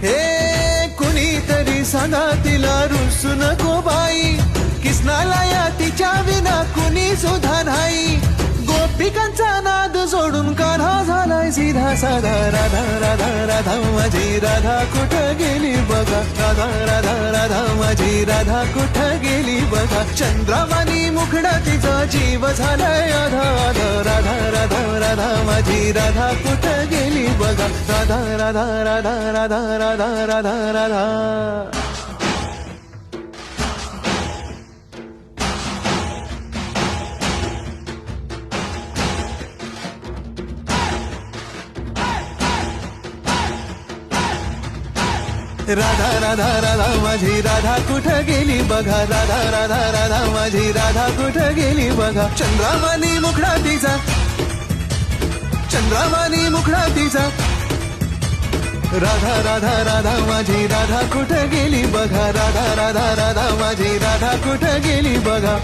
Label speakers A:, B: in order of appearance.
A: हे कुणीतरी सांगा तिला रुसू नको बाई, किसनाला या तिच्या विना कुणी सुद्धा नाही. गोपिकांचा नाद सोडून कान्हा झालाय सीधा साधा. राधा राधा राधा माझी राधा कुठं गेली बघा, राधा राधा राधा माझी राधा कुठं गेली बघा. चंद्रवाणी मुखडा तिचा जीव झालाय आधा आधा. राधा राधा राधा माझी राधा कुठं गेली बघा, राधा राधा राधा राधा राधा राधा राधा. राधा राधा राधा माझी राधा कुठं गेली बघा, राधा राधा राधा माझी राधा कुठं गेली बघा. चंद्रवाणी मुखडा तिचा, चंद्रवाणी मुखडा तिचा. राधा राधा राधा माझी राधा कुठं गेली बघा, राधा राधा राधा माझी राधा कुठं गेली बघा.